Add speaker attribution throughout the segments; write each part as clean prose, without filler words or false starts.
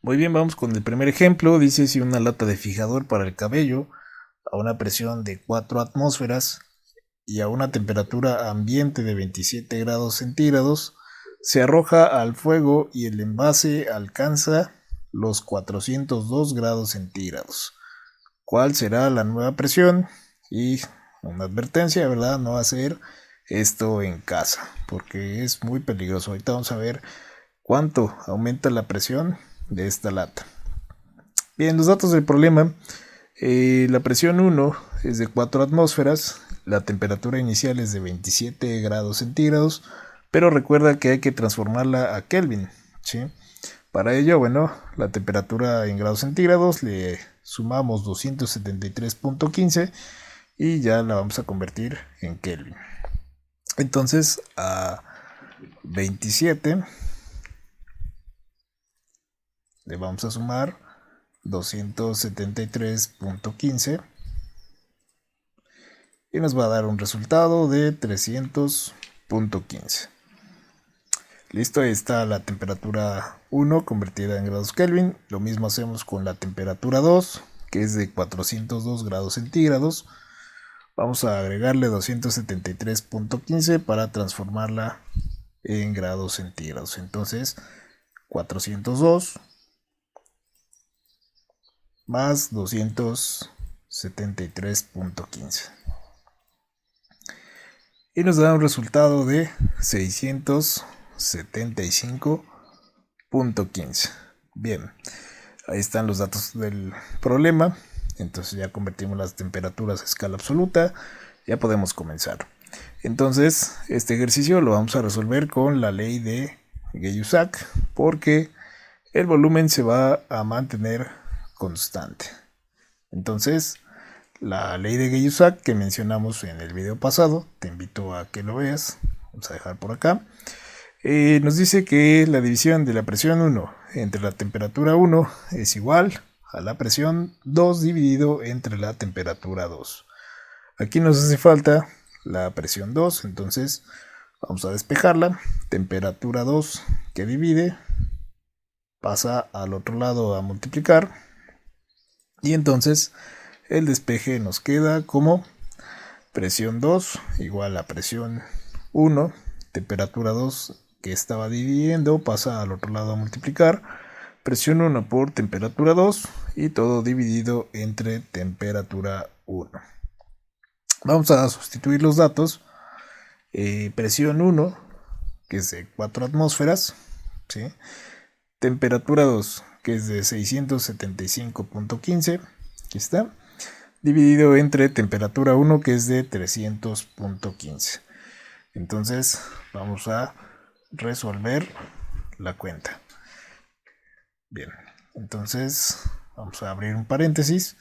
Speaker 1: Muy bien, vamos con el primer ejemplo. Dice si una lata de fijador para el cabello a una presión de 4 atmósferas y a una temperatura ambiente de 27 grados centígrados se arroja al fuego y el envase alcanza los 402 grados centígrados. ¿Cuál será la nueva presión? Y una advertencia, ¿verdad? No hacer esto en casa porque es muy peligroso. Ahorita vamos a ver cuánto aumenta la presión de esta lata. Bien, los datos del problema. La presión 1 es de 4 atmósferas, la temperatura inicial es de 27 grados centígrados, pero recuerda que hay que transformarla a Kelvin, ¿sí? Para ello, bueno, la temperatura en grados centígrados le sumamos 273.15 y ya la vamos a convertir en Kelvin. Entonces, a 27 le vamos a sumar 273.15 y nos va a dar un resultado de 300.15. Listo, ahí está la temperatura 1 convertida en grados Kelvin. Lo mismo hacemos con la temperatura 2, que es de 402 grados centígrados. Vamos a agregarle 273.15 para transformarla en grados centígrados. Entonces, 402 más 273.15. Y nos da un resultado de 675.15. Bien, ahí están los datos del problema. Entonces ya convertimos las temperaturas a escala absoluta. Ya podemos comenzar. Entonces, este ejercicio lo vamos a resolver con la ley de Gay-Lussac, porque el volumen se va a mantener constante. Entonces, la ley de Gay-Lussac que mencionamos en el video pasado, te invito a que lo veas. Vamos a dejar por acá. Nos dice que la división de la presión 1 entre la temperatura 1 es igual a la presión 2 dividido entre la temperatura 2. Aquí nos hace falta la presión 2, entonces vamos a despejarla. Temperatura 2 que divide pasa al otro lado a multiplicar y entonces el despeje nos queda como presión 2 igual a presión 1, temperatura 2 que estaba dividiendo pasa al otro lado a multiplicar, presión 1 por temperatura 2 y todo dividido entre temperatura 1. Vamos a sustituir los datos. Presión 1, que es de 4 atmósferas, ¿sí? Temperatura 2, que es de 675.15, aquí está, dividido entre temperatura 1, que es de 300.15. Entonces vamos a resolver la cuenta. Bien, entonces vamos a abrir un paréntesis.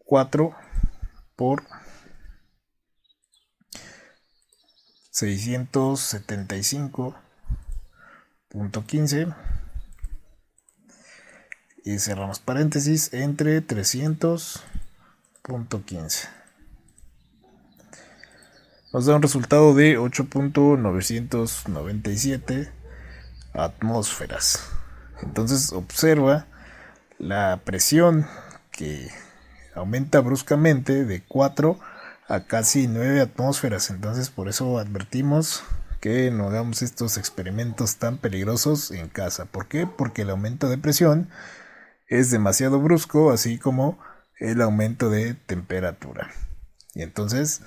Speaker 1: 4 por 675.15 y cerramos paréntesis entre 300.15. Nos da un resultado de 8.997 atmósferas. Entonces observa la presión que aumenta bruscamente de 4 a casi 9 atmósferas. Entonces por eso advertimos que no hagamos estos experimentos tan peligrosos en casa. ¿Por qué? Porque el aumento de presión es demasiado brusco, así como el aumento de temperatura. Y entonces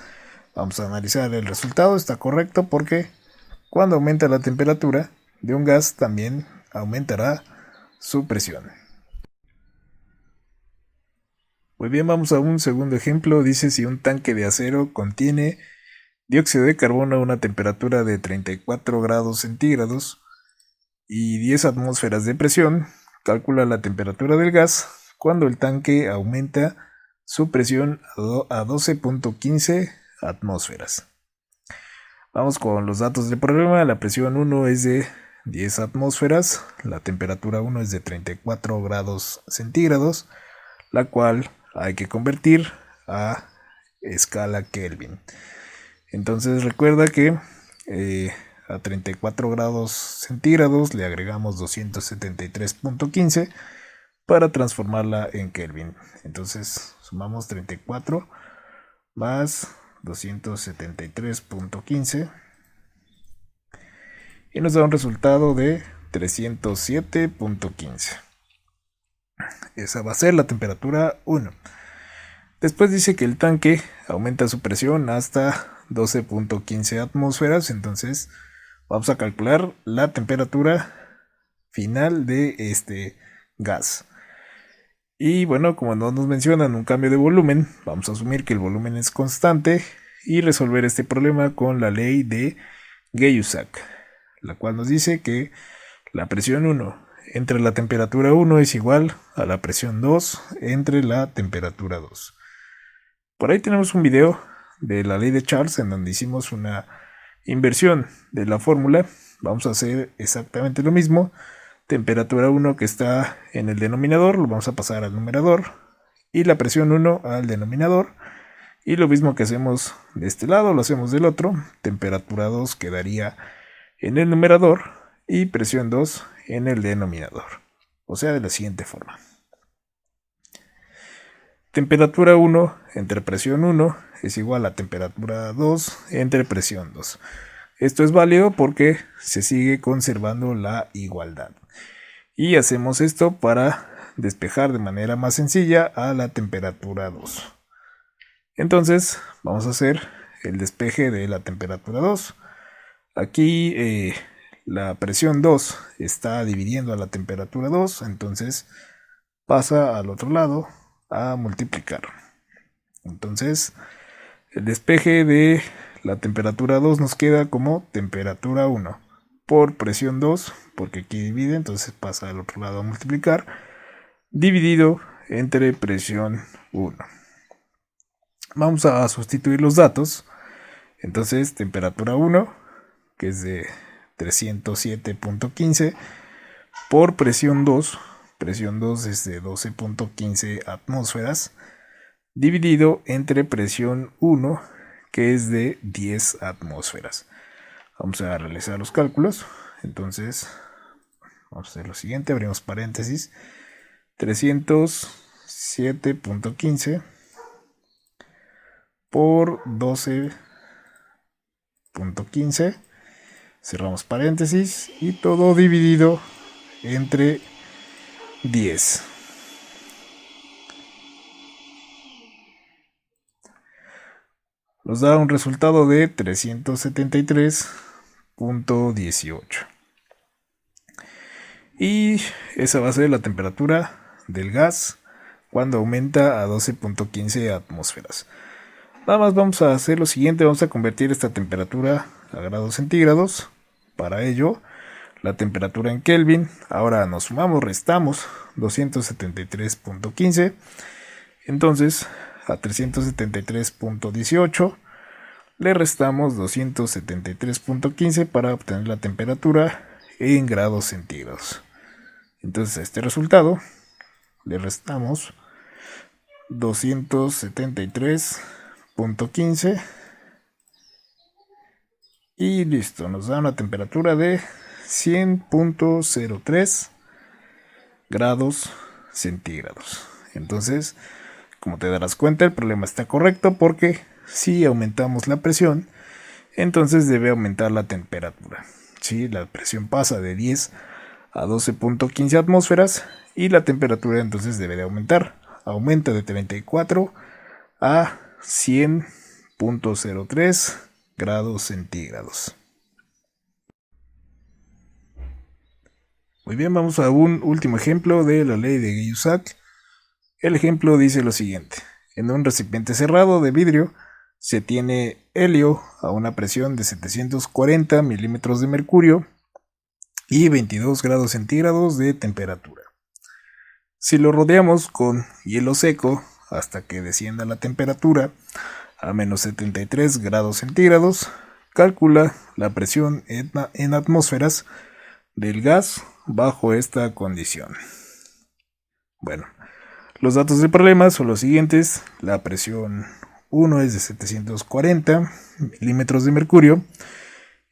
Speaker 1: vamos a analizar el resultado. Está correcto porque cuando aumenta la temperatura de un gas también aumentará su presión. Muy bien, vamos a un segundo ejemplo. Dice si un tanque de acero contiene dióxido de carbono a una temperatura de 34 grados centígrados y 10 atmósferas de presión, calcula la temperatura del gas cuando el tanque aumenta su presión a 12.15 atmósferas. Vamos con los datos del problema. La presión 1 es de 10 atmósferas, la temperatura 1 es de 34 grados centígrados, la cual hay que convertir a escala Kelvin. Entonces recuerda que a 34 grados centígrados le agregamos 273.15 para transformarla en Kelvin. Entonces sumamos 34 más 273.15 y nos da un resultado de 307.15. Esa va a ser la temperatura 1. Después dice que el tanque aumenta su presión hasta 12.15 atmósferas. Entonces vamos a calcular la temperatura final de este gas. Y bueno, como no nos mencionan un cambio de volumen, vamos a asumir que el volumen es constante y resolver este problema con la ley de Gay-Lussac, la cual nos dice que la presión 1 entre la temperatura 1 es igual a la presión 2 entre la temperatura 2. Por ahí tenemos un video de la ley de Charles en donde hicimos una inversión de la fórmula. Vamos a hacer exactamente lo mismo. Temperatura 1 que está en el denominador lo vamos a pasar al numerador y la presión 1 al denominador, y lo mismo que hacemos de este lado lo hacemos del otro. Temperatura 2 quedaría en el numerador y presión 2 en el denominador, o sea, de la siguiente forma: temperatura 1 entre presión 1 es igual a temperatura 2 entre presión 2. Esto es válido porque se sigue conservando la igualdad. Y hacemos esto para despejar de manera más sencilla a la temperatura 2. Entonces vamos a hacer el despeje de la temperatura 2. Aquí la presión 2 está dividiendo a la temperatura 2, entonces pasa al otro lado a multiplicar. Entonces el despeje de la temperatura 2 nos queda como temperatura 1 por presión 2, porque aquí divide, entonces pasa al otro lado a multiplicar, dividido entre presión 1. Vamos a sustituir los datos. Entonces temperatura 1, que es de 307.15, por presión 2 es de 12.15 atmósferas, dividido entre presión 1, que es de 10 atmósferas. Vamos a realizar los cálculos. Entonces vamos a hacer lo siguiente: abrimos paréntesis, 307.15 por 12.15, cerramos paréntesis y todo dividido entre 10. Nos da un resultado de 373.18. Y esa va a ser la temperatura del gas cuando aumenta a 12.15 atmósferas. Nada más vamos a hacer lo siguiente: vamos a convertir esta temperatura a grados centígrados. Para ello, la temperatura en Kelvin, ahora nos sumamos, restamos 273.15. Entonces a 373.18 le restamos 273.15 para obtener la temperatura en grados centígrados. Entonces a este resultado le restamos 273.15 y listo, nos da una temperatura de 100.03 grados centígrados. Entonces, como te darás cuenta, el problema está correcto, porque si aumentamos la presión, entonces debe aumentar la temperatura. Si la presión pasa de 10 a 12.15 atmósferas y la temperatura entonces debe de aumentar. Aumenta de 34 a 100.03 grados centígrados. Muy bien, vamos a un último ejemplo de la ley de Gay-Lussac. El ejemplo dice lo siguiente: en un recipiente cerrado de vidrio se tiene helio a una presión de 740 milímetros de mercurio y 22 grados centígrados de temperatura. Si lo rodeamos con hielo seco hasta que descienda la temperatura a menos 73 grados centígrados, calcula la presión en atmósferas del gas bajo esta condición. Bueno, los datos del problema son los siguientes: la presión 1 es de 740 milímetros de mercurio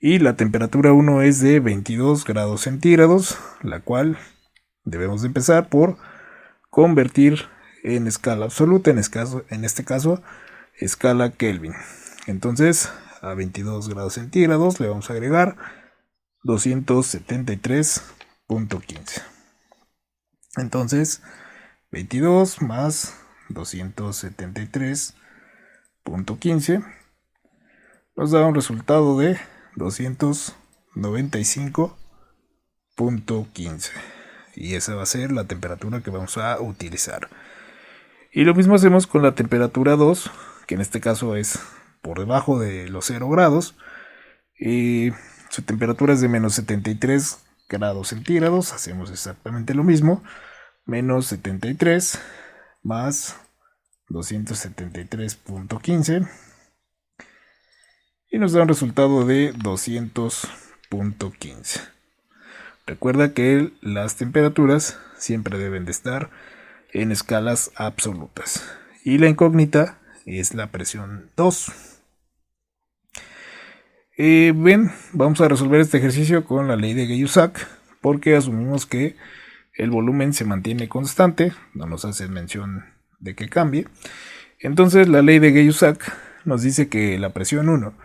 Speaker 1: y la temperatura 1 es de 22 grados centígrados, la cual debemos de empezar por convertir en escala absoluta, en este caso escala Kelvin. Entonces a 22 grados centígrados le vamos a agregar 273.15. Entonces 22 más 273.15 nos da un resultado de 295.15, y esa va a ser la temperatura que vamos a utilizar. Y lo mismo hacemos con la temperatura 2, que en este caso es por debajo de los 0 grados, y su temperatura es de menos 73 grados centígrados. Hacemos exactamente lo mismo, menos 73 más 273.15, y nos da un resultado de 200.15. Recuerda que las temperaturas siempre deben de estar en escalas absolutas, y la incógnita es la presión 2. Bien, vamos a resolver este ejercicio con la ley de Gay-Lussac, porque asumimos que el volumen se mantiene constante, no nos hace mención de que cambie. Entonces la ley de Gay-Lussac nos dice que la presión 1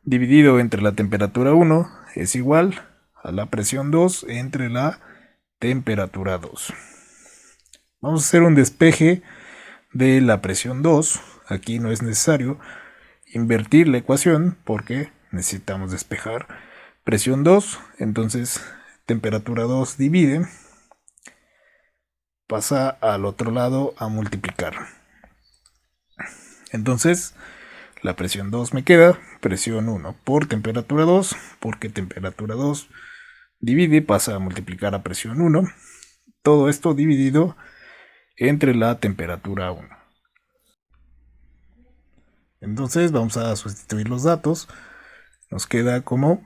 Speaker 1: dividido entre la temperatura 1 es igual a la presión 2 entre la temperatura 2. Vamos a hacer un despeje de la presión 2. Aquí no es necesario invertir la ecuación porque necesitamos despejar presión 2. Entonces temperatura 2 divide, pasa al otro lado a multiplicar. Entonces la presión 2 me queda presión 1 por temperatura 2, porque temperatura 2 divide, pasa a multiplicar a presión 1. Todo esto dividido entre la temperatura 1. Entonces vamos a sustituir los datos. Nos queda como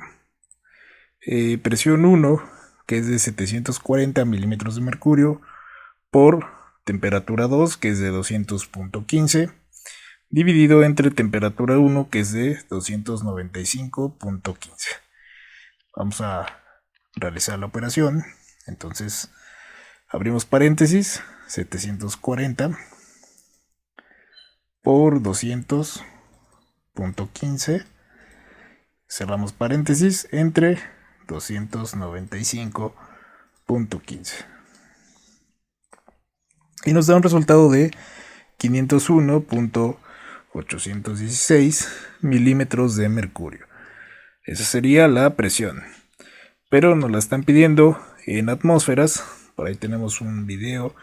Speaker 1: presión 1, que es de 740 milímetros de mercurio, por temperatura 2, que es de 200.15, dividido entre temperatura 1, que es de 295.15. Vamos a realizar la operación. Entonces abrimos paréntesis, 740 por 200.15, cerramos paréntesis entre 295.15, y nos da un resultado de 501.816 milímetros de mercurio. Esa sería la presión, pero nos la están pidiendo en atmósferas. Por ahí tenemos un video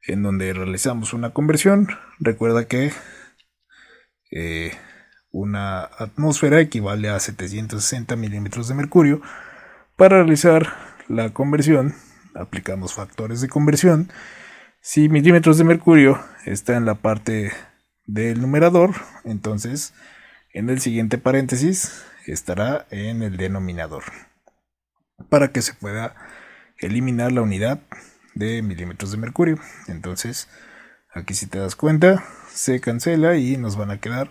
Speaker 1: en donde realizamos una conversión. Recuerda que una atmósfera equivale a 760 milímetros de mercurio. Para realizar la conversión aplicamos factores de conversión. Si milímetros de mercurio está en la parte del numerador, entonces en el siguiente paréntesis estará en el denominador, para que se pueda eliminar la unidad de milímetros de mercurio. Entonces aquí, si te das cuenta, se cancela y nos van a quedar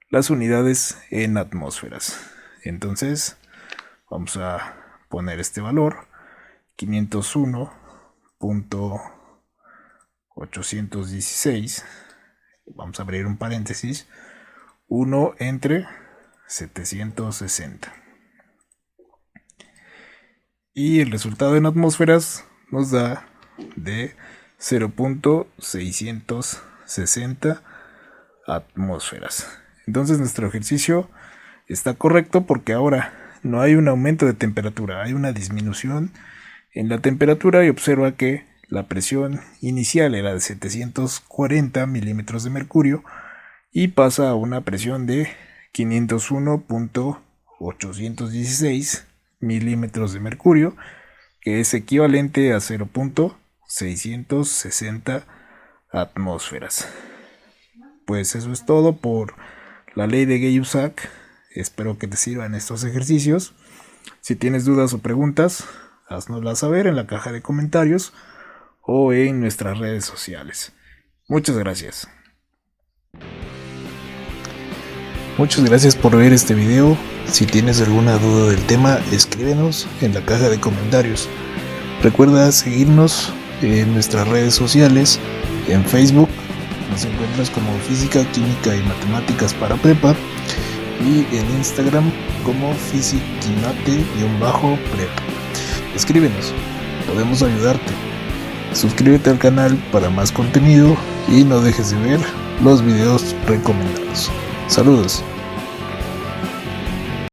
Speaker 1: las unidades en atmósferas. Entonces vamos a poner este valor, 501.816, vamos a abrir un paréntesis, 1 entre 760, y el resultado en atmósferas nos da de 0.660 atmósferas. Entonces nuestro ejercicio está correcto, porque ahora no hay un aumento de temperatura, hay una disminución en la temperatura, y observa que la presión inicial era de 740 milímetros de mercurio y pasa a una presión de 501.816 milímetros de mercurio, que es equivalente a 0.660 atmósferas. Pues eso es todo por la ley de Gay-Lussac. Espero que te sirvan estos ejercicios. Si tienes dudas o preguntas, haznoslas saber en la caja de comentarios o en nuestras redes sociales. Muchas gracias. Muchas gracias por ver este video. Si tienes alguna duda del tema, escríbenos en la caja de comentarios. Recuerda seguirnos en nuestras redes sociales. En Facebook nos encuentras como Física, Química y Matemáticas para Prepa, y en Instagram como fisiquimate_prepa. Escríbenos, podemos ayudarte. Suscríbete al canal para más contenido y no dejes de ver los videos recomendados. Saludos.